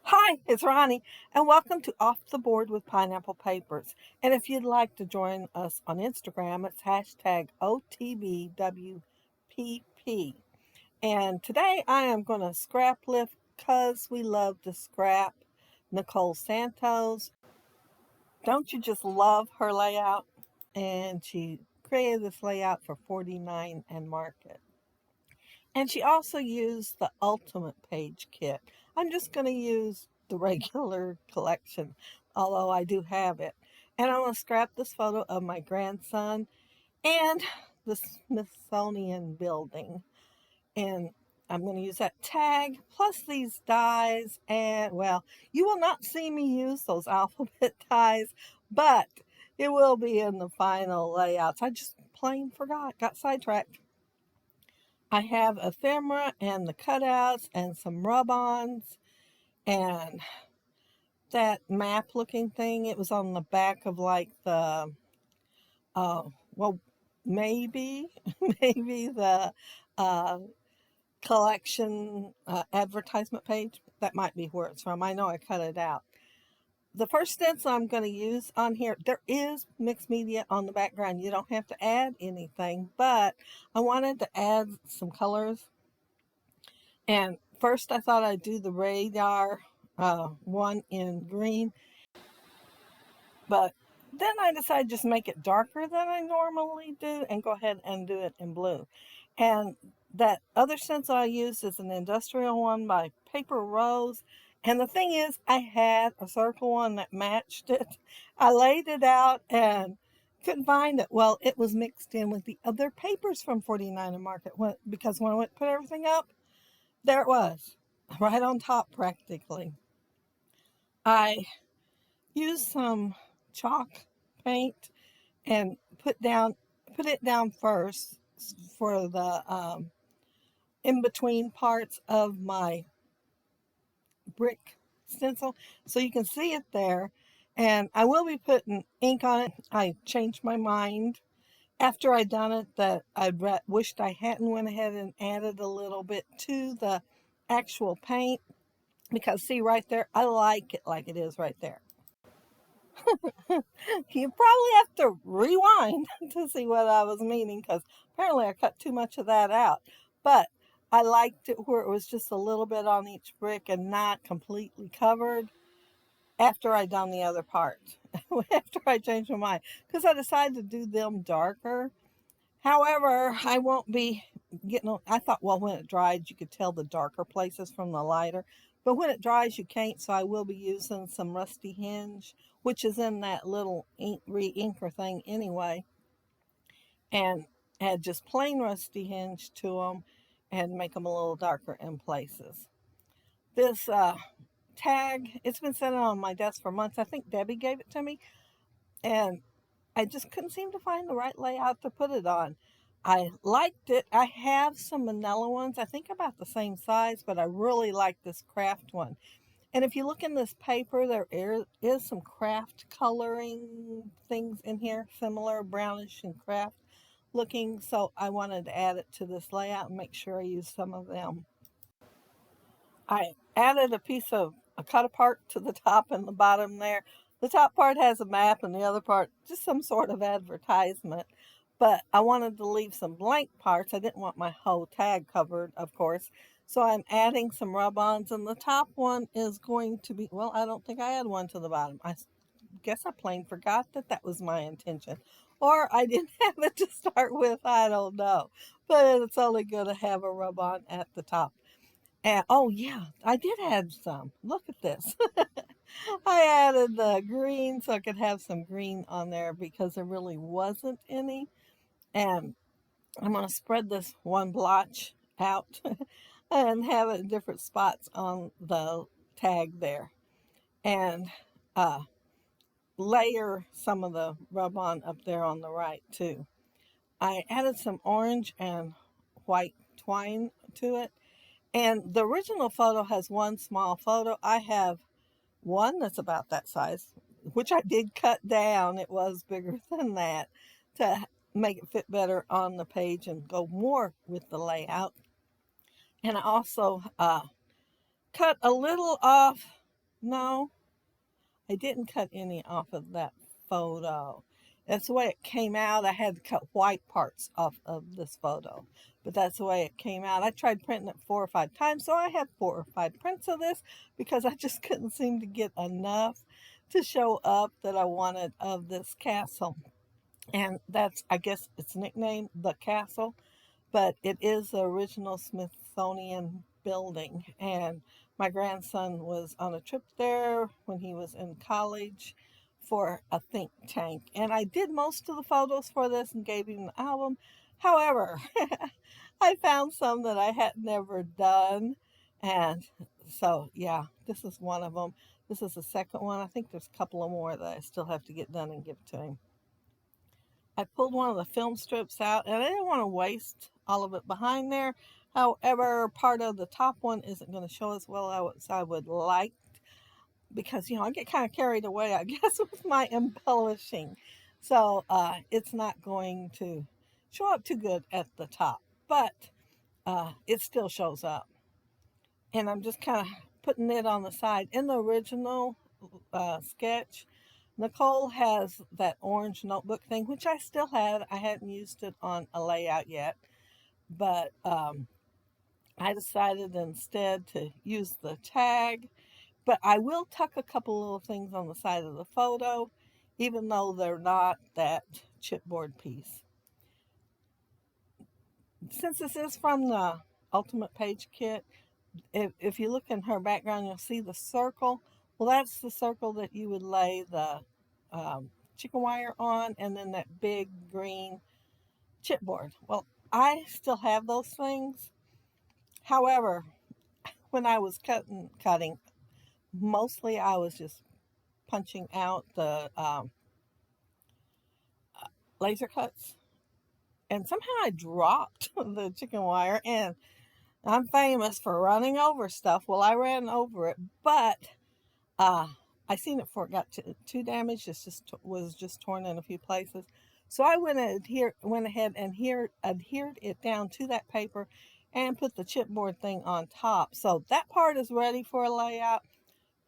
Hi, it's Ronnie, and welcome to Off the Board with Pineapple Papers. And if you'd like to join us on Instagram, it's hashtag OTBWPP. And today I am going to scrap lift because we love to scrap Nicole Santos. Don't you just love her layout? And she created this layout for 49 and Market. And she also used the Ultimate Page Kit. I'm just going to use the regular collection, although I do have it. And I'm going to scrap this photo of my grandson and the Smithsonian building. And I'm going to use that tag plus these dies. And, well, you will not see me use those alphabet dies, but it will be in the final layouts. I just plain forgot, got sidetracked. I have ephemera and the cutouts and some rub-ons and that map looking thing. It was on the back of like the, well, maybe, maybe the collection advertisement page. That might be where it's from. I know I cut it out. The first stencil I'm going to use on here, there is mixed media on the background. You don't have to add anything, but I wanted to add some colors. And first I thought I'd do the radar one in green, but then I decided just make it darker than I normally do and go ahead and do it in blue. And that other stencil I used is an industrial one by Paper Rose. And the thing is, I had a circle one that matched it. I laid it out and couldn't find it. Well, it was mixed in with the other papers from 49 and Market because when I went to put everything up, there it was, right on top practically. I used some chalk paint and put it down first for the in between parts of my brick stencil so you can see it there. And I will be putting ink on it. I changed my mind after I'd done it that I wished I hadn't went ahead and added a little bit to the actual paint, because see right there, I like it like it is right there. You probably have to rewind to see what I was meaning, because apparently I cut too much of that out. But I liked it where it was just a little bit on each brick and not completely covered after I done the other part. After I changed my mind, because I decided to do them darker. However, I won't be getting, I thought, well, when it dried, you could tell the darker places from the lighter. But when it dries, you can't, so I will be using some Rusty Hinge, which is in that little re-inker thing anyway, and add just plain Rusty Hinge to them and make them a little darker in places. This tag, it's been sitting on my desk for months. I think Debbie gave it to me, and I just couldn't seem to find the right layout to put it on. I liked it. I have some manila ones, I think about the same size, but I really like this craft one. And if you look in this paper, there is some craft coloring things in here, similar brownish and craft looking. So I wanted to add it to this layout and make sure I use some of them. I added a piece of a cut apart to the top and the bottom there. The top part has a map and the other part just some sort of advertisement. But I wanted to leave some blank parts. I didn't want my whole tag covered, of course. So I'm adding some rub-ons, and the top one is going to be, well, I don't think I had one to the bottom. I guess I plain forgot that that was my intention. Or I didn't have it to start with, I don't know. But it's only going to have a rub-on at the top. And, oh yeah, I did add some. Look at this. I added the green so I could have some green on there because there really wasn't any. And I'm going to spread this one blotch out and have it in different spots on the tag there. And layer some of the rub-on up there on the right too. I added some orange and white twine to it. And the original photo has one small photo. I have one that's about that size, which I did cut down. It was bigger than that to make it fit better on the page and go more with the layout. And I also cut a little off No, I didn't cut any off of that photo. That's the way it came out. I had to cut white parts off of this photo, but that's the way it came out. I tried printing it 4 or 5 times, so I have 4 or 5 prints of this because I just couldn't seem to get enough to show up that I wanted of this castle. And that's, I guess, its nickname, the castle, but it is the original Smithsonian building. And my grandson was on a trip there when he was in college for a think tank. And I did most of the photos for this and gave him the album. However, I found some that I had never done. And so, yeah, this is one of them. This is the second one. I think there's a couple of more that I still have to get done and give to him. I pulled one of the film strips out and I didn't want to waste all of it behind there. However, part of the top one isn't going to show as well as I would like because, I get kind of carried away, I guess, with my embellishing. So it's not going to show up too good at the top, but it still shows up. And I'm just kind of putting it on the side. In the original sketch, Nicole has that orange notebook thing, which I still have. I hadn't used it on a layout yet, but I decided instead to use the tag. But I will tuck a couple little things on the side of the photo, even though they're not that chipboard piece. Since this is from the Ultimate Page Kit, if you look in her background, you'll see the circle. Well, that's the circle that you would lay the chicken wire on, and then that big green chipboard. Well, I still have those things. However, when I was cutting, mostly I was just punching out the laser cuts, and somehow I dropped the chicken wire, and I'm famous for running over stuff. Well, I ran over it, but Uh, I seen it before it got too damaged. It just was just torn in a few places. So I went ahead and adhered it down to that paper and put the chipboard thing on top. So that part is ready for a layout.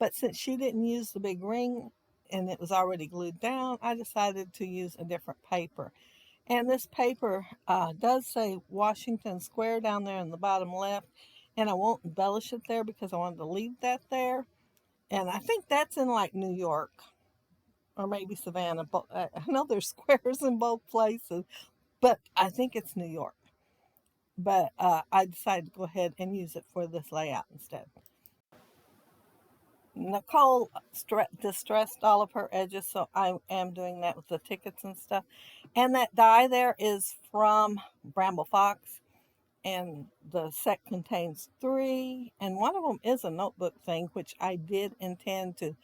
But since she didn't use the big ring and it was already glued down, I decided to use a different paper. And this paper does say Washington Square down there in the bottom left. And I won't embellish it there because I wanted to leave that there. And I think that's in like New York or maybe Savannah. I know there's squares in both places, but I think it's New York. But I decided to go ahead and use it for this layout instead. Nicole distressed all of her edges, so I am doing that with the tickets and stuff. And that die there is from Bramble Fox, and the set contains 3, and one of them is a notebook thing, which I did intend to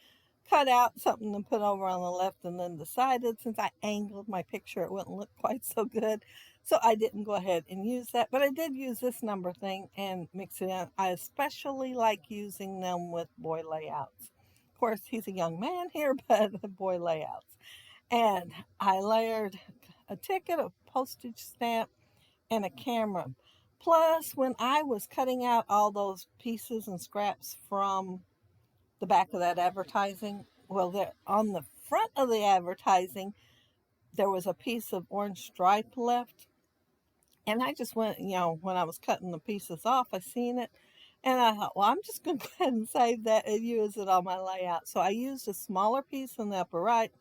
cut out something to put over on the left, and then decided since I angled my picture it wouldn't look quite so good, so I didn't go ahead and use that. But I did use this number thing and mix it in. I especially like using them with boy layouts. Of course, he's a young man here, but boy layouts. And I layered a ticket, a postage stamp, and a camera. Plus, when I was cutting out all those pieces and scraps from the back of that advertising, well, there on the front of the advertising, there was a piece of orange stripe left. And I just went, when I was cutting the pieces off, I seen it. And I thought, well, I'm just going to go ahead and save that and use it on my layout. So I used a smaller piece in the upper right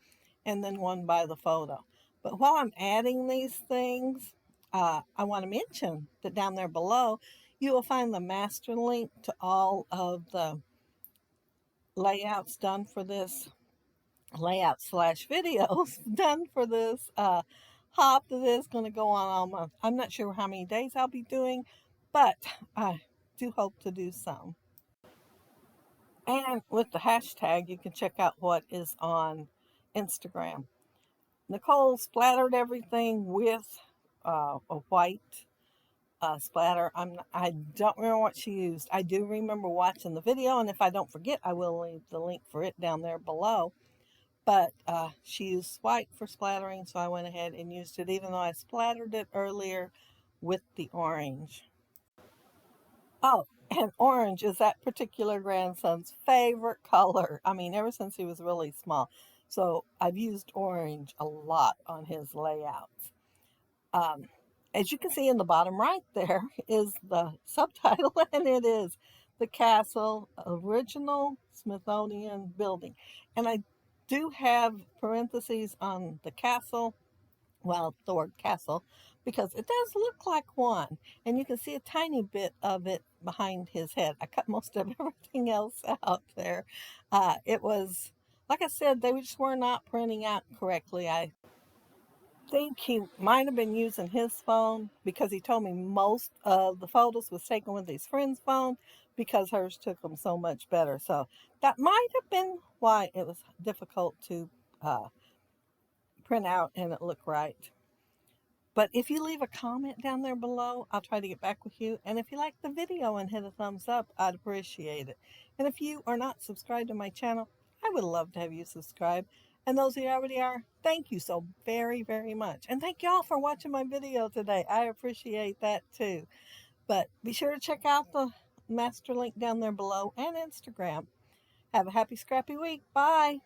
and then one by the photo. But while I'm adding these things, I want to mention that down there below, you will find the master link to all of the layouts done for this, layout slash videos done for this hop that is going to go on all month. I'm not sure how many days I'll be doing, but I do hope to do some. And with the hashtag, you can check out what is on Instagram. Nicole splattered everything with a white splatter. I don't remember what she used. I do remember watching the video, and if I don't forget, I will leave the link for it down there below. But she used white for splattering, so I went ahead and used it, even though I splattered it earlier with the orange. Oh, And orange is that particular grandson's favorite color. I mean, ever since he was really small. So I've used orange a lot on his layouts. Um, as you can see in the bottom right, there is the subtitle, and it is The Castle Original Smithsonian Building. And I do have parentheses on the castle, well, the word castle, because it does look like one. And you can see a tiny bit of it behind his head. I cut most of everything else out there. It was, like I said, they just were not printing out correctly. I think he might have been using his phone because he told me most of the photos was taken with his friend's phone because hers took them so much better. So that might have been why it was difficult to uh, print out and it looked right. But if you leave a comment down there below, I'll try to get back with you. And if you like the video and hit a thumbs up, I'd appreciate it. And if you are not subscribed to my channel, I would love to have you subscribe. And those of you already are, thank you so very, very much. And thank y'all for watching my video today. I appreciate that too. But be sure to check out the master link down there below and Instagram. Have a happy scrappy week. Bye.